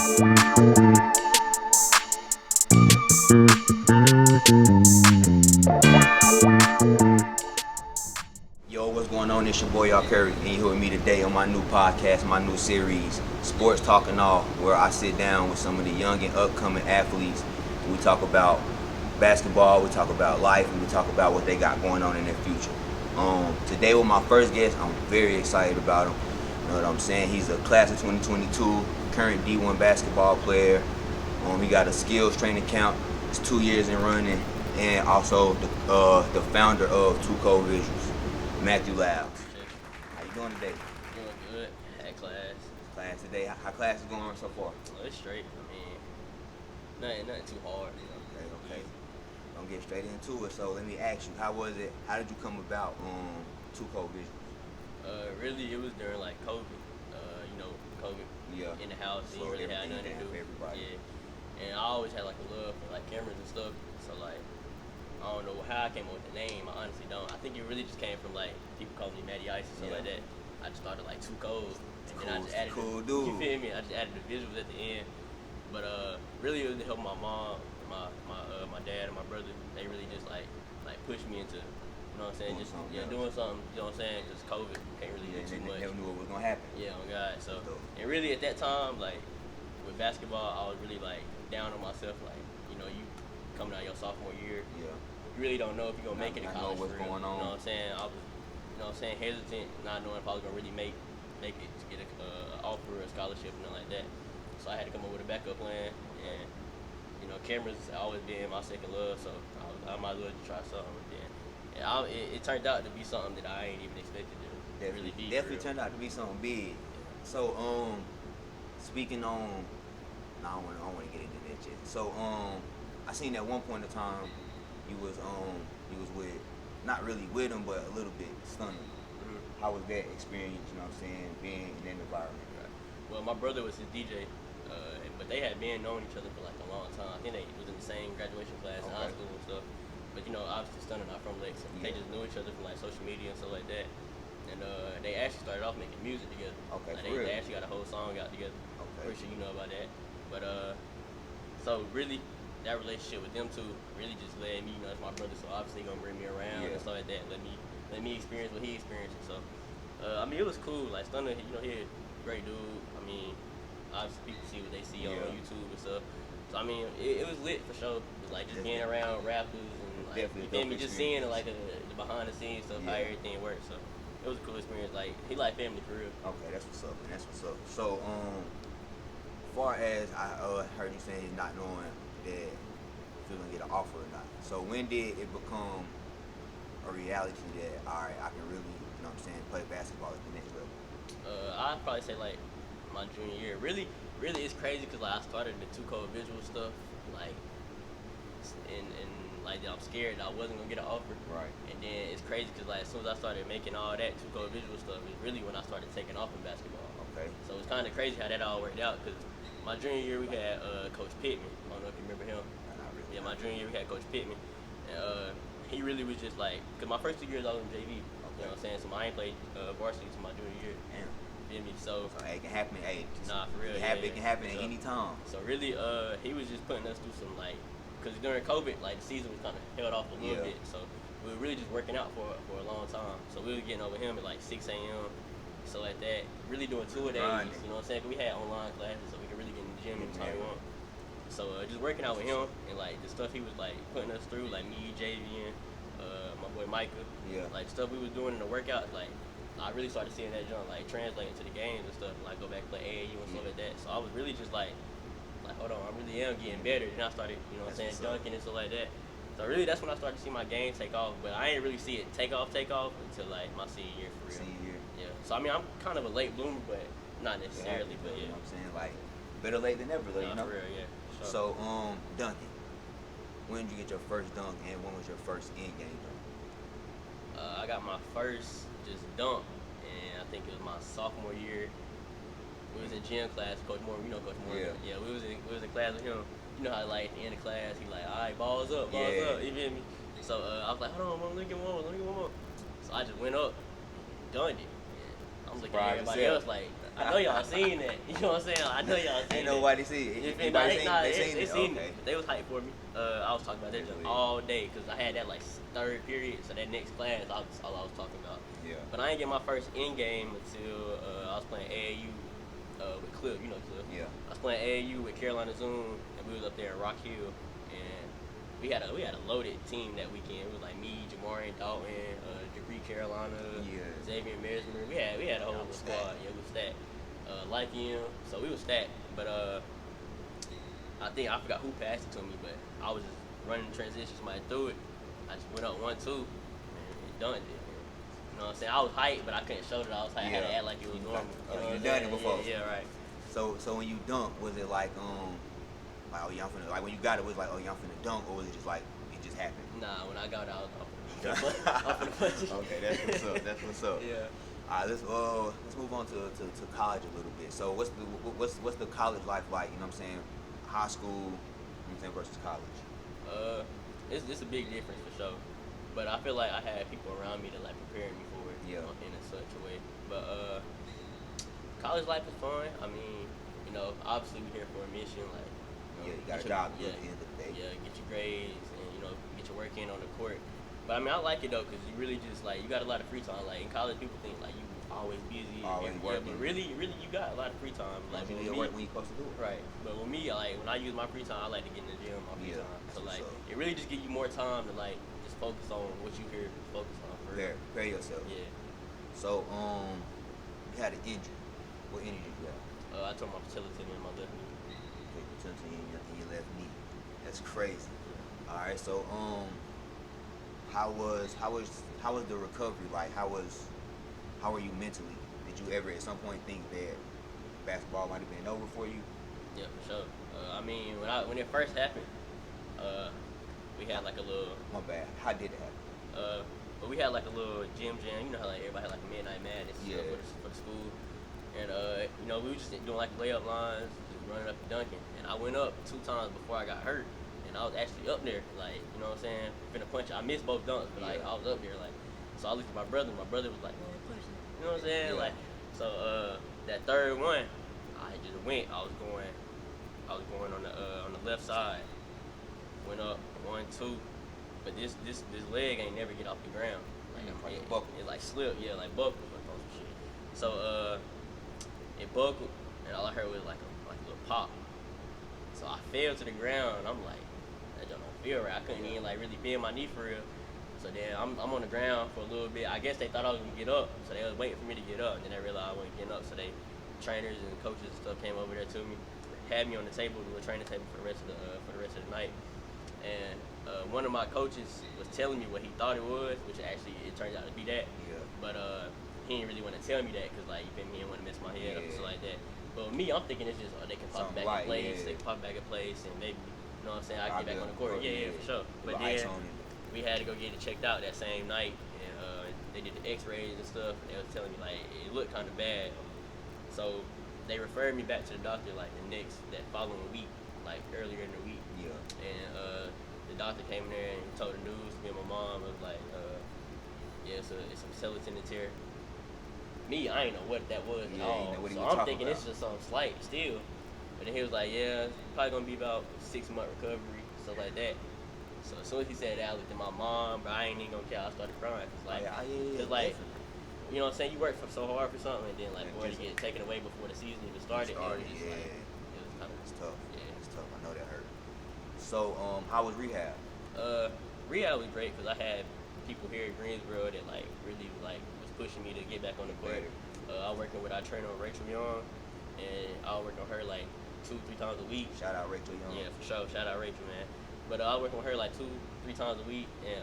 Yo, what's going on? It's your boy Rcurry, and you're here with me today on my new podcast, my new series, Sports Talk and All, where I sit down with some of the young and upcoming athletes. We talk about basketball, we talk about life, and we talk about what they got going on in their future. Today with my first guest, I'm very excited about him. You know what I'm saying? He's a class of 2022, current D1 basketball player. He got a skills training camp. It's 2 years in running, and also the founder of Two-Code Visuals, Matty. How you doing today? Doing good. Had class. Class today. How class is going so far? Oh, it's straight. I mean, nothing too hard. Okay. I'm gonna get straight into it. So let me ask you, how was it? How did you come about Two-Code Visuals? Really, it was during like COVID. COVID. Yeah. In the house, you didn't really have nothing to do. Everybody. Yeah. And I always had like a love for like cameras and stuff. So like, I don't know how I came up with the name. I honestly don't. I think it really just came from like people calling me Matty Ice and stuff like that. I just started like Two-Code, and then I just added. Cool dude. You feel me? I just added the visuals at the end. But really, it was to help my mom, my dad, and my brother. They really just like pushed me into, you know what I'm saying, doing something. You know what I'm saying? Because COVID can't really do too much. Never knew what was gonna happen. Yeah, oh God. So and really at that time, like with basketball, I was really like down on myself. Like you coming out your sophomore year. Yeah. You really don't know if you're gonna make it in college. Know what's going on. You know what I'm saying? I was, hesitant, not knowing if I was gonna really make it to get a offer or a scholarship and nothing like that. So I had to come up with a backup plan, and cameras always been my second love. So I might as well just try something. And it turned out to be something that I ain't even expected to really be. Definitely turned out to be something big. So speaking on, I don't want to get into that yet. So I seen at one point in time you was with, not really with him, but a little bit stunning. Mm-hmm. How was that experience? You know what I'm saying, being in that environment? Right. Well, my brother was his DJ, but they had been knowing each other for like a long time. I think they was in the same graduation class in high school and stuff. But obviously stunning not from Lex. They just knew each other from like social media and stuff like that. And they actually started off making music together. Okay, they actually got a whole song out together. Okay. Pretty sure you know about that. But so really, that relationship with them two really just led me. It's my brother, so obviously gonna bring me around and stuff like that. Let me experience what he experienced. So I mean, it was cool. Like Stunner, he a great dude. I mean, obviously people see what they see on YouTube and stuff. So I mean, it was lit for sure. It was like just being around rappers and like just seeing like the behind the scenes stuff, how everything works. So it was a cool experience. Like he like family for real. Okay, that's what's up, man. That's what's up. So far as I heard you saying not knowing that if you're gonna get an offer or not. So when did it become a reality that all right, I can really, play basketball at the next level? I'd probably say like my junior year. Really it's crazy because like I started the Two-Code visual stuff like and like I'm scared that I wasn't gonna get an offer. Right. And then it's crazy because like as soon as I started making all that Two-Code visual stuff is really when I started taking off in basketball. Okay. So it's kind of crazy how that all worked out because my junior year we had Coach Pittman. I don't know if you remember him. Not really. Yeah, my junior year we had Coach Pittman. And he really was just like, because my first 2 years I was in JV. You know what I'm saying? So I ain't played varsity until my junior year. Damn. Feel me? So it can happen. Hey, nah, for real. It can happen at any time. So really, he was just putting us through some like, because during COVID, like the season was kind of held off a little bit. So we were really just working out for a long time. So we were getting over him at like 6 a.m. So like that, really doing 2 a days. You know what I'm saying? Cause we had online classes, so we could really get in the gym anytime we want. So just working out with him and like the stuff he was like putting us through, like me, JV, and my boy Micah. Yeah. Like stuff we was doing in the workout, like I really started seeing that jump like translating to the games and stuff, and like go back and play AAU and stuff like that. So I was really just like hold on, I really am getting better. Then I started, dunking and stuff like that. So really that's when I started to see my game take off. But I didn't really see it take off until like my senior year for real. Senior year. Yeah. So I mean I'm kind of a late bloomer, but not necessarily. But you know what I'm saying? Like better late than never, though, you know? For real, yeah. Sure. So dunking. When did you get your first dunk, and when was your first in-game dunk? I got my first just dunk, and I think it was my sophomore year. We was in gym class, Coach Moore. You know Coach Moore. Yeah. We was in class with him. You know how like at the end of class he like, all right, balls up. You feel me? So I was like, hold on, let me get one more. So I just went up, dunked it. I'm looking at everybody else like, I know y'all seen that. You know what I'm saying? I know y'all seen Ain't that. nobody see it. If Anybody they seen Okay. it. They was hyped for me. I was talking about that just all day because I had that like third period. So that next class, that's all I was talking about. Yeah. But I didn't get my first in game until I was playing AAU with Cliff. You know Cliff. Yeah. I was playing AAU with Carolina Zoom, and we was up there in Rock Hill, and we had a loaded team that weekend. It was like me, Jamarian Dalton, Degree Carolina, Xavier Mesmer. We had a whole squad. Yeah, we was stacked. Like him, so we was stacked. But I think I forgot who passed it to me, but I was just running the transition. Somebody threw it. I just went up 1-2 and done it. You know what I'm saying? I was hyped, but I couldn't show that I was hyped. I had to act like it was normal. You done it before. Yeah, right. So when you dunk, was it like oh yeah, I'm finna, like when you got it, was it like, oh yeah, I'm finna dunk, or was it just like it just happened? Nah, when I got it, I was off the punch. Okay, that's what's up. That's what's up. Yeah. All right, let's move on to college a little bit. So what's the college life like? You know what I'm saying? High school, you know what I'm saying, versus college. It's a big difference for sure. But I feel like I had people around me that like prepared me for it. Yeah. In such a way. But college life is fun. I mean, you know, obviously we're here for a mission. Like, you got a job at the end of the day. Yeah, get your grades and get your work in on the court. But I mean, I like it though, because you really just like you got a lot of free time. Like in college, people think like you always busy, always working. But really, you got a lot of free time. Like you need to work when you're supposed to do it. Right. But with me, like when I use my free time, I like to get in the gym on my free time. So like it really just give you more time to like just focus on what you here to focus on. Prepare yourself. Yeah. So you had an injury. What injury did you have? I tore my patella tendon in my left knee. In your left knee. That's crazy. All right. So how was the recovery like? How were you mentally? Did you ever at some point think that basketball might have been over for you? Yeah, for sure. I mean, when it first happened, we had like a little. My bad. How did it happen? But we had like a little gym jam. You know how like everybody had like a midnight madness for the school, and we were just doing like layup lines, just running up and dunking. And I went up 2 times before I got hurt, and I was actually up there, like you know what I'm saying, finna punch it. I missed both dunks, but like I was up there, like so. I looked at my brother. My brother was like, "Man, punch it." You know what I'm saying? Yeah. Like so. That third one, I just went. I was going on the left side. Went up 1-2. But this leg ain't never get off the ground. Like it like slipped, like buckled or some shit. So it buckled, and all I heard was like a little pop. So I fell to the ground, and I'm like, that don't feel right. I couldn't even like really bend my knee for real. So then I'm on the ground for a little bit. I guess they thought I was gonna get up, so they was waiting for me to get up, and then they realized I wasn't getting up. So they trainers and coaches and stuff came over there to me, had me on the table, the training table for the rest of the night. And one of my coaches was telling me what he thought it was, which actually it turned out to be that. Yeah. But he didn't really want to tell me that because like you feel me, he didn't want to mess my head up or something like that. But with me, I'm thinking it's just they can pop back in place. They can pop back in place, and maybe you know what I'm saying. I can get back on the court. Yeah, for sure. But then we had to go get it checked out that same night, and they did the X-rays and stuff. And they was telling me like it looked kind of bad, so they referred me back to the doctor like that following week, like earlier in the week. Yeah. And the doctor came in there and he told the news to me and my mom. It was like, it's some skeleton tear. Me, I ain't know what that was at all. So I'm thinking it's just something slight still. But then he was like, yeah, it's probably gonna be about 6-month recovery, stuff like that. So as soon as he said that, I looked at my mom, but I ain't even gonna care. I started crying. It's like, you know what I'm saying? You work so hard for something, and then like boy, to get taken away before the season even started. It was kind of tough. Yeah, it's tough. I know that hurt. So how was rehab? Rehab was great because I had people here at Greensboro that like really like was pushing me to get back on the court. I was working with our trainer Rachel Young, and I was working with her like 2-3 times a week. Shout out Rachel Young. Yeah, for sure. Shout out Rachel, man. But I was working with her like 2-3 times a week, and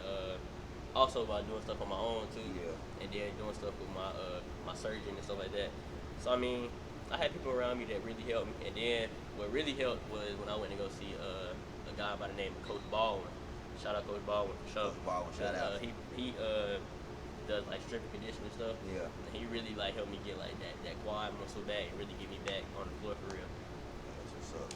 also about doing stuff on my own too. Yeah. And then doing stuff with my surgeon and stuff like that. So I mean, I had people around me that really helped me. And then what really helped was when I went to go see a guy by the name of Coach Baldwin. Shout out Coach Baldwin for sure. Coach Baldwin, shout out. He does like strength and conditioning stuff. Yeah. And he really like helped me get like that quad muscle back and really get me back on the floor for real. That's what's up.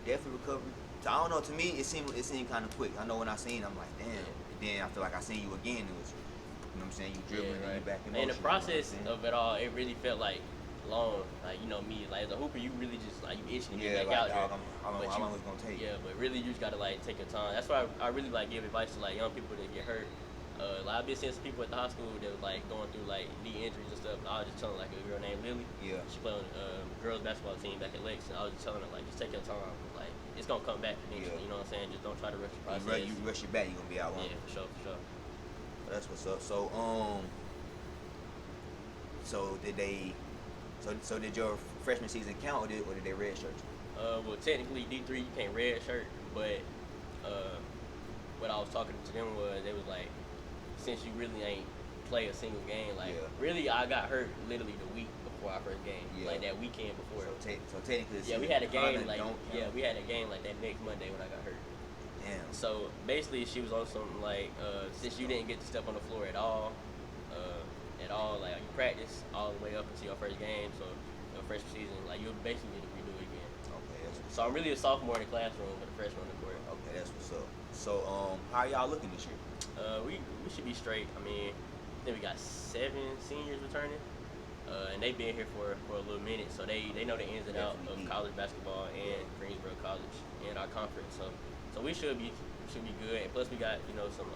Definitely recovery. So I don't know. To me, it seemed kind of quick. I know when I seen it, I'm like, damn. And then I feel like I seen you again. It was, you know what I'm saying? You dribbling and you back in motion. And the process of it all, it really felt like long. Like, you know me, like as a hooper, you really just like you itching to get Yeah, back like out dog, there. how long it's gonna take? Yeah, but really you just gotta like take your time. That's why I really like give advice to like young people that get hurt. Like I've been seeing some people at the high school that was like going through like knee injuries and stuff. And I was just telling like a girl named Lily. Yeah. She played on girls basketball team back at Lakes, and I was just telling her like just take your time. Like it's gonna come back eventually. Yeah. You know what I'm saying? Just don't try to rush the process. You rush your back, you're gonna be out. Yeah, for sure. That's what's up. So so did they? So did your freshman season count, or did they redshirt you? Well, technically D3 you can't red shirt, but what I was talking to them was they was like, since you really ain't play a single game, like really I got hurt literally the week before our first game, like that weekend before. So technically, we had a game like we had a game like that next Monday when I got hurt. Damn. So basically she was on something like since you didn't get to step on the floor at all, like you practice all the way up until your first game, so your freshman season, like you'll basically need to redo it again. Okay, so I'm really a sophomore in the classroom, but a freshman on the court. Okay, that's what's up. So how y'all looking this year? We should be straight. I mean, I think we got 7 seniors returning, and they've been here for a little minute, so they know the ins and outs of college basketball and Greensboro College and our conference. So we should be good. And plus we got some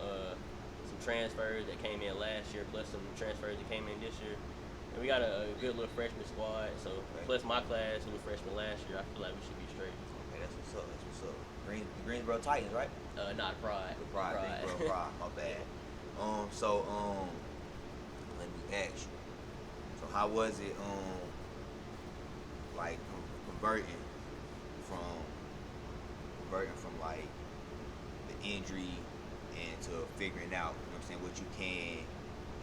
transfers that came in last year, plus some transfers that came in this year. And we got a good little freshman squad. So plus my class who was freshman last year, I feel like we should be straight. Okay, that's what's up. Greensboro Titans, right? Not Pride. Pride. Greensboro Pride. My bad. So let me ask you. So how was it like converting from like the injury and to figuring out, you know what I'm saying, what you can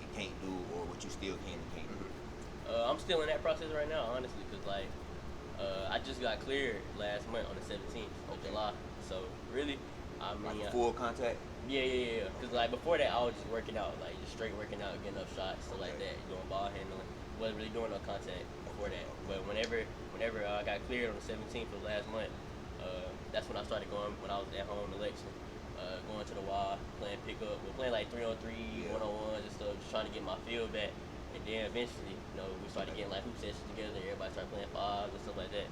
and can't do, or what you still can and can't do? I'm still in that process right now, honestly, because like I just got cleared last month on the 17th of July. So really, I mean, like full contact. Yeah. Because like before that, I was just working out, like just straight working out, getting up shots, stuff like that, doing ball handling. Wasn't really doing no contact before that. But whenever I got cleared on the 17th of last month, that's when I started going. When I was at home in Lexington, going to the Y, playing pickup. We're playing like 3-on-3, 1-on-1s and stuff, just trying to get my feel back. And then eventually, we started getting like hoop sessions together. Everybody started playing fives and stuff like that.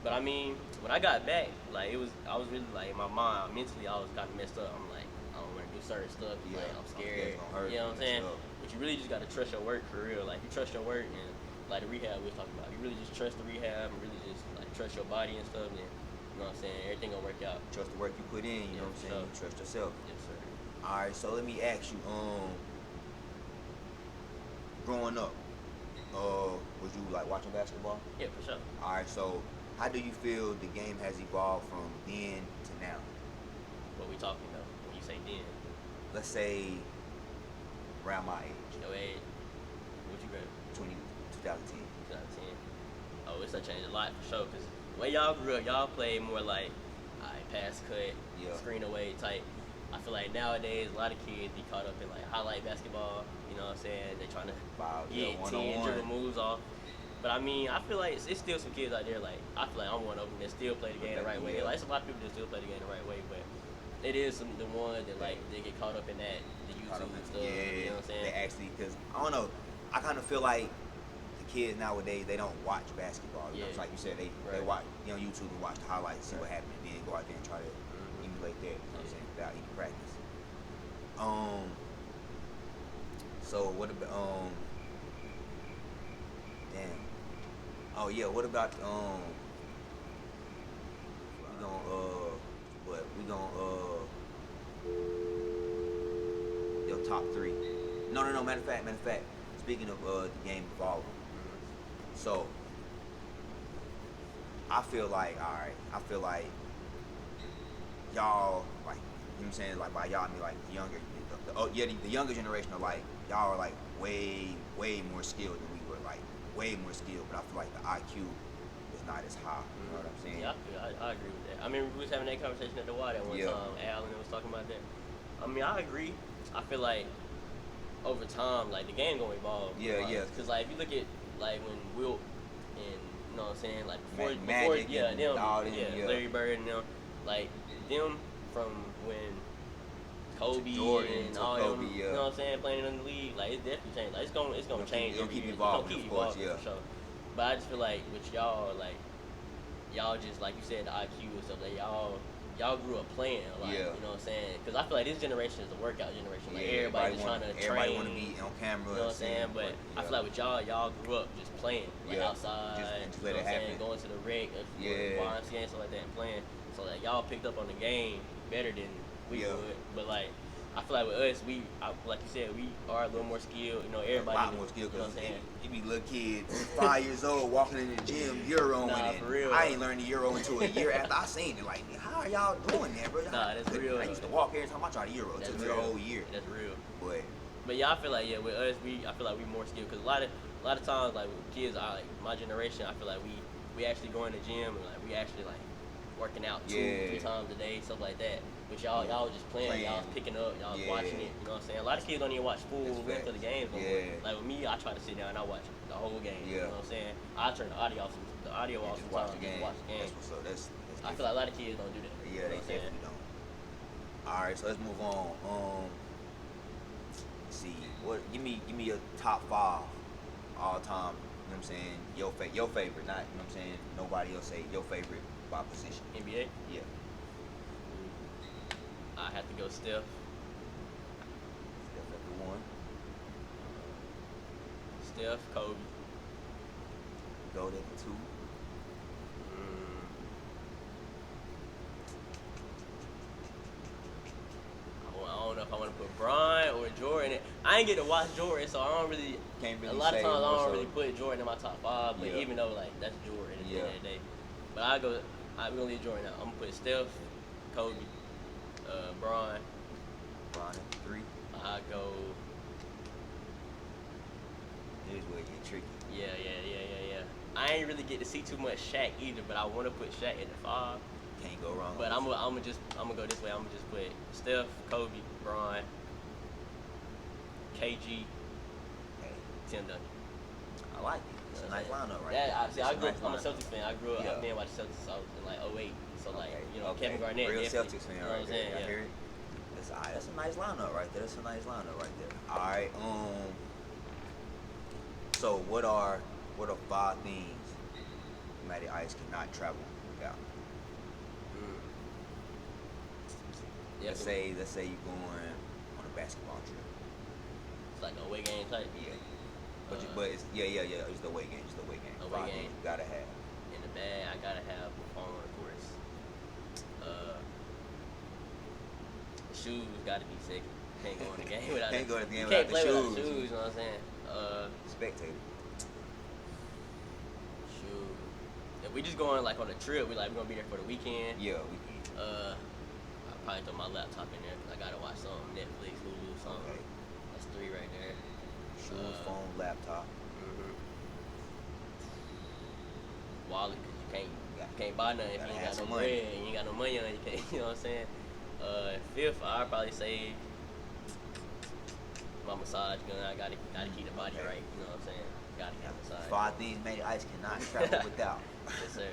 But I mean, when I got back, like I was really like in my mind, mentally, I was kind of messed up. I'm like, I don't want to do certain stuff. Like I'm scared. You know what I'm saying? But you really just got to trust your work for real. Like you trust your work, and like the rehab we was talking about, you really just trust the rehab and really just like trust your body and stuff. And you know what I'm saying? Everything gonna work out. Trust the work you put in. You know what I'm saying? You trust yourself. Yes, sir. All right. So let me ask you. Growing up, was you like watching basketball? Yeah, for sure. All right. So how do you feel the game has evolved from then to now? What we talking about when you say then? Let's say around my age. Your age? What you grade? 2010. 2010. Oh, it's changed a lot for sure. Cause the way y'all grew up, y'all played more like, pass cut, screen away type. I feel like nowadays a lot of kids be caught up in like highlight basketball. You know what I'm saying? They trying to get 10 dribble moves off. But I mean, I feel like it's still some kids out there. Like I feel like I'm one of them that still play the game the right way. Like it's a lot of people that still play the game the right way, but it is the ones that like they get caught up in that the YouTube and stuff. You know what I'm saying? They actually, because I don't know, I kind of feel like the kids nowadays, they don't watch basketball. You know, it's like you said, they watch YouTube and watch the highlights, see what happened, and then go out there and try to emulate that. You know what I'm saying? Without any practice. So what about damn. Oh yeah, what about we gonna your top 3. No, matter of fact, speaking of the game evolving. So I feel like y'all, like, you know what I'm saying, like by y'all I mean like the younger the younger generation are like, y'all are like way more skilled than we were, like way more skilled, but I feel like the IQ is not as high. You know what I'm saying? Yeah, I agree with that. I mean, we was having that conversation at the Y that one time. Alan was talking about that. I mean, I agree. I feel like over time, like the game gonna evolve. Yeah. Because like if you look at like when Wilt and you know what I'm saying, like before Magic Larry Bird and them, like them from when Kobe Jordan and all Kobe, them, you know what I'm saying, playing in the league, like it's definitely changed. Like it's gonna change. It'll keep evolving, of course, for sure. But I just feel like with y'all, like y'all just like you said, the IQ and stuff. Like y'all grew up playing a lot. Yeah. You know what I'm saying? Because I feel like this generation is a workout generation. Like Yeah, everybody just trying to train. Everybody want to be on camera. You know what I'm saying? But I feel like with y'all grew up just playing, like Yeah. outside. Just you let know it what I'm saying? happen. Going to the rec, Yeah. YMCA and stuff like that, and playing. So like y'all picked up on the game better than we Yeah. would. But like I feel like with us, like you said, we are a little more skilled. You know, everybody. A lot more skilled You know because what I'm saying? it be little kids, 5 years old, walking in the gym, Euroing Nah, it. for real. I ain't learned the Euro until a year after I seen it. Like, how are y'all doing that, bro? Nah, that's real. I used to walk every time I tried a Euro. It took me a whole year. That's real. But yeah, I feel like with us, I feel like we more skilled because a lot of times like with kids, like my generation, I feel like we actually go in the gym and like we actually like working out 2-3 times a day, stuff like that. But y'all was just playing, y'all was picking up, y'all was watching it. You know what I'm saying? A lot of kids don't even watch full length of the games no more. Like with me, I try to sit down and I watch the whole game. You know what I'm saying? I turn the audio off sometimes just watch the game. That's what's up. That's I feel like a lot of kids don't do that. Yeah, they definitely don't. All right, so let's move on. Let's see, give me a top 5 all time. You know what I'm saying? Your favorite, not, you know what I'm saying, nobody else say your favorite by position. NBA? Yeah. I have to go Steph. Steph at the 1. Steph, Kobe. Gold at the 2. I don't know if I want to put Bron or Jordan. I ain't get to watch Jordan, so I don't really. A lot of times I don't really put Jordan in my top 5, but even though like that's Jordan at the end of the day. But I'm gonna leave Jordan out. I'm gonna put Steph, Kobe, Bron. Bron at the 3. I go. Here's where it get tricky. Yeah. I ain't really get to see too much Shaq either, but I want to put Shaq at the 5. Can't go wrong. But I'm gonna go this way. I'm gonna just put Steph, Kobe, Bron, KG, Tim Duncan. I like it. It's a nice lineup, right? I'm a Celtics fan. I grew up. I've been watching Celtics since I was in like 08. So like Kevin Garnett. Real definitely. Celtics fan. You know what I'm saying? I hear it. That's a nice lineup right there. That's a nice lineup right there. All right. So what are 5 things Matty Ice cannot travel without? Let's say you're going on a basketball trip. It's like a away game type. Yeah. But it's It's the away game. Away game. You gotta have. In the bag, I gotta have my phone, of course. Shoes gotta be sick. Can't go in the game without. Can't go in the game without the shoes. Without shoes. You know what I'm saying? Spectator. Shoes. If we just going like on a trip, we're gonna be there for the weekend. Yeah, weekend. I'll probably throw my laptop in there because I gotta watch something, Netflix, Hulu, something. Okay. That's 3 right there. Shoes, phone, laptop. Wallet, because you can't buy nothing if you ain't got no bread and you ain't got no money on you. Can't, you know what I'm saying? 5th, I'd probably say my massage gun. I gotta keep the body right. You know what I'm saying? Gotta keep the massage. 5 things Matty Ice cannot travel without. Yes, sir.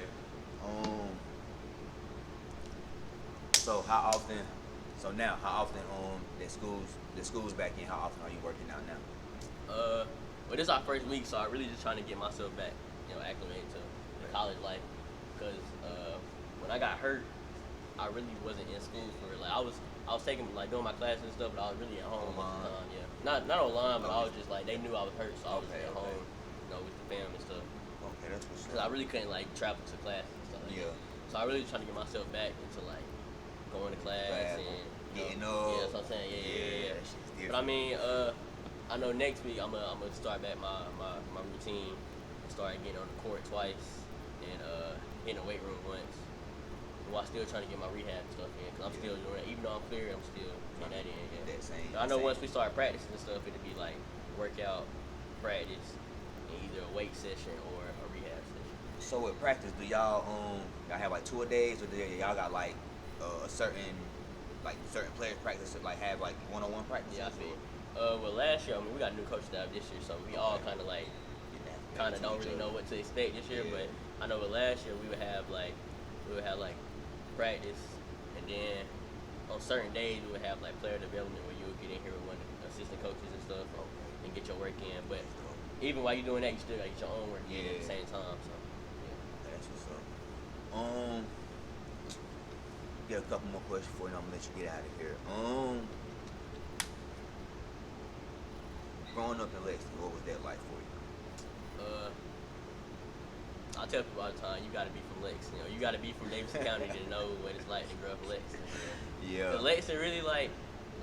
So how often the school's back in, how often are you working out now? Well, this is our first week, so I'm really just trying to get myself back, acclimated to the college life. Because when I got hurt, I really wasn't in school for it. Like I was taking doing my classes and stuff, but I was really at home most of the time. Yeah, not online, but I was just like they knew I was hurt, so I was at home, with the family and stuff. Okay, that's what's up. Because I really couldn't travel to classes and stuff. Like that. So I really trying to get myself back into going to class and getting up. Yeah, that's what I'm saying. Yeah. But I mean, I know next week I'm gonna start back my routine. Start getting on the court twice and in the weight room once. While still trying to get my rehab stuff in, because I'm still doing it. Even though I'm clear, I'm still getting that in. Yeah. I know once we start practicing and stuff, it'll be like workout, practice, and either a weight session or a rehab session. So with practice, do y'all have 2 a days, or do y'all got certain players practice have one-on-one practice? Yeah, I feel. Well, last year, we got a new coach staff this year, so we all kind of don't really know what to expect this year. But I know last year we would have practice, and then on certain days we would have player development where you would get in here with one of the assistant coaches and stuff and get your work in. But even while you're doing that, you still got to get your own work in at the same time. So That's what's up. Get a couple more questions for you, and I'm gonna let you get out of here. Growing up in Lexington, what was that like for you? I tell people all the time, you got to be from Lexington. You gotta be from Davidson County to know what it's like to grow up in Lexington. Yeah. Cause Lexington really like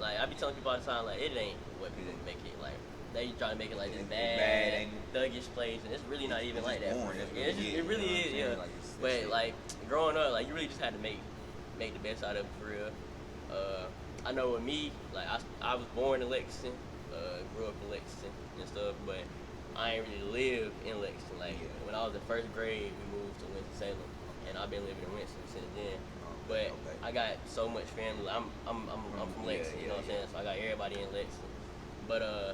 I be telling people all the time, like it ain't what people make it. Like they try to make it like this bad, thuggish place, and it's really not even like that. It really is, yeah. But like growing up, like you really just had to make the best out of it for real. I know with me, like I was born in Lexington, grew up in Lexington and stuff, but I ain't really lived in Lexington. Like when I was in first grade, we moved to Winston-Salem, and I've been living in Winston since then. But I got so much family. I'm from Lexington, you know what I'm saying? So I got everybody in Lexington. But I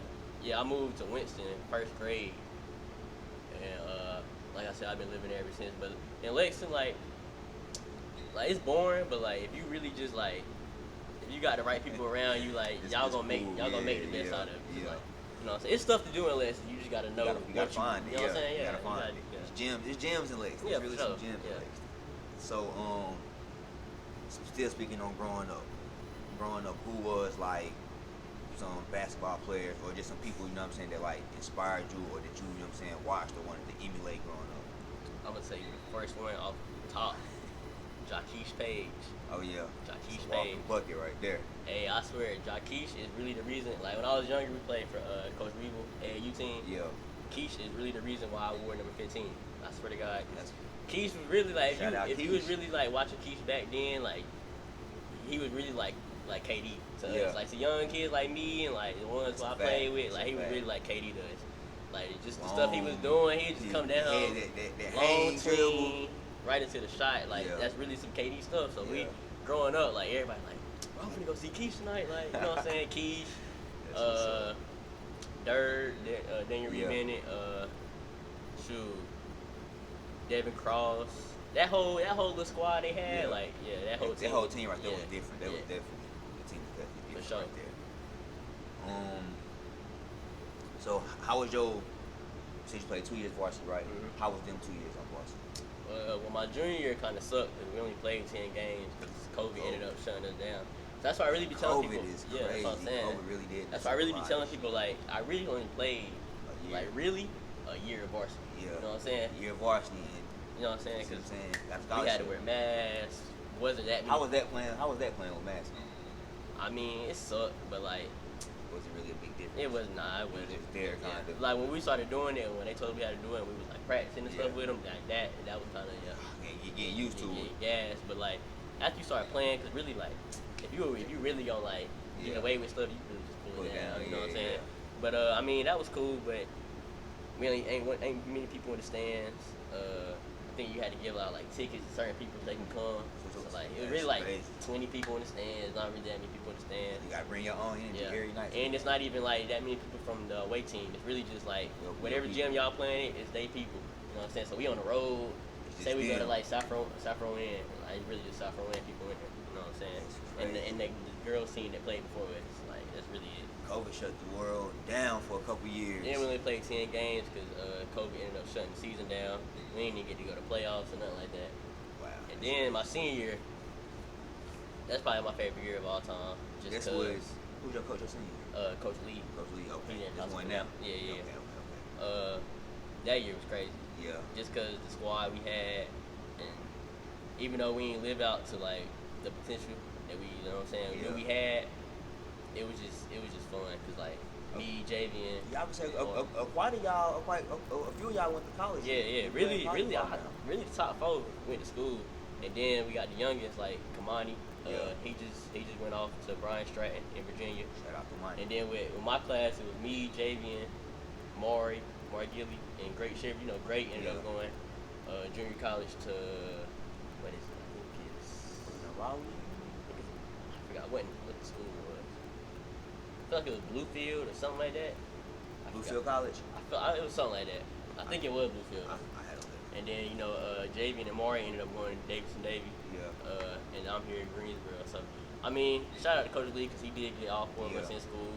moved to Winston in first grade, and like I said, I've been living there ever since. But in Lexington, like it's boring, but like if you really just like if you got the right people around you, like y'all gonna make the best out of it. Yeah. Like, you know what I'm saying? It's stuff to do in Lexington. You just gotta know. You gotta find it. You know what I'm saying? You Yeah. gotta find it. There's gems in Lexington. Yeah, There's really for some sure. gems in Lexington. So still speaking on growing up, who was like some basketball players or just some people, you know what I'm saying, that like inspired you or that you know what I'm saying, watched or wanted to emulate growing up? I'm gonna say the first one off the top, Jaquez Page. Oh yeah. Jaquez Walking Page. bucket right there. Hey, I swear, Jaquez is really the reason. Like when I was younger, we played for Coach Reeble AAU team. Yeah. Keish is really the reason why I wore number 15. I swear to God. Keish was really like, if you was really like watching Keish back then, like he was really like KD to us. Like the young kids like me and like the ones who I played with, like he was really like KD to us. Like just the stuff he was doing, he'd just come down, long team, right into the shot. Like that's really some KD stuff. So we growing up, like everybody like, I'm gonna go see Keish tonight. Like you know what I'm saying, Keish, Dirk, Daniel Reed Bennett, Devin Cross. That whole little squad they had, like that whole team right there was different. That was definitely the team was definitely different right there. So how was your? Since you played 2 years varsity, right? Mm-hmm. How was them 2 years on varsity? Well, my junior year kind of sucked because we only played 10 games because COVID ended up shutting us down. So that's why I really be telling people. COVID is crazy. That's what I'm saying. COVID really did. That's why I really be telling people like I really only played a year of varsity. Yeah. You know what I'm saying? A year of varsity. You know what I'm saying? Because we had to wear masks. Wasn't that? How was that playing with masks on? I mean, it sucked, but like. Was it really a big difference? It was not. It was just there, kind of. Like when we started doing it, when they told us we had to do it, we was like practicing and stuff with them. Like that was kind of you getting used to it. Gas, but like after you start playing, cause really like if you really gonna like get away with stuff, you really just pull it down. You know what I'm saying? But I mean that was cool, but we ain't many people in the stands. I think you had to give out like tickets to certain people so they can come. So like it was really like 20 people in the stands, not really that many people in the stands. You gotta bring your own energy every night. And it's not even like that many people from the away team. It's really just like whatever gym y'all playing, it's they people. You know what I'm saying? So we on the road. Say we go to like Saffron Inn, like really just Saffron Inn people in there. You know what I'm saying? And the girls team that played before us, like that's really it. COVID shut the world down for a couple years. Then we only played 10 games because COVID ended up shutting the season down. We didn't even get to go to playoffs or nothing like that. Wow. And then my senior year, that's probably my favorite year of all time. Just who's your coach your senior year? Coach Lee. Coach Lee, okay. That's one now? Yeah. Okay. That year was crazy. Yeah. Just because the squad we had, and even though we didn't live out to like the potential that we, you know what I'm saying, that we had, it was just fun because like me, Javian. Yeah, I would say a few of y'all went to college. Yeah. Really, the top 4 went to school, and then we got the youngest like Kamani. He just went off to Brian Stratton in Virginia. Shout out to Kamani. And then with my class, it was me, Javian, Maury Gilly, and Great Chevy. You know, Great ended up going junior college to what is it? I think it's Raleigh. I forgot what the school was. I feel like it was Bluefield or something like that. Bluefield College? It was something like that. I think it was Bluefield. I had a little. And then, you know, Javian and Maury ended up going to Davidson Davy. Yeah. And I'm here in Greensboro. So, I mean, shout out to Coach Lee because he did get all 4 of us in school.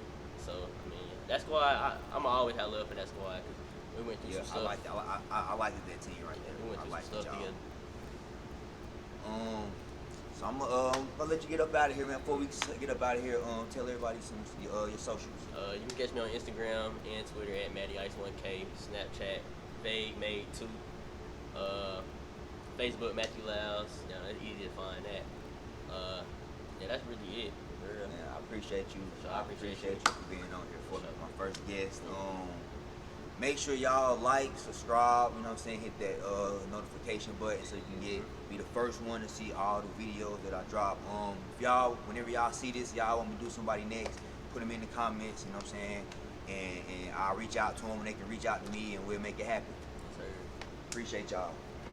So, I mean, that squad, I'm always have love for that squad because We went through Yeah, some I stuff. like that. I like that team right there. We went I through like some that stuff y'all. together. So I'm gonna let you get up out of here, man. Before we get up out of here, tell everybody your socials. You can catch me on Instagram and Twitter at MattyIce1K, Snapchat VagueMade2, Facebook Matthew Lyles. Yeah, it's easy to find that. Yeah, that's really it. Man, I appreciate you. Sure, I I appreciate appreciate you. you for being on here for Sure. my first guest. Make sure y'all like, subscribe, you know what I'm saying, hit that notification button so you can be the first one to see all the videos that I drop. If y'all, whenever y'all see this, y'all want me to do somebody next, put them in the comments, you know what I'm saying, and I'll reach out to them and they can reach out to me and we'll make it happen. Yes, sir. Appreciate y'all.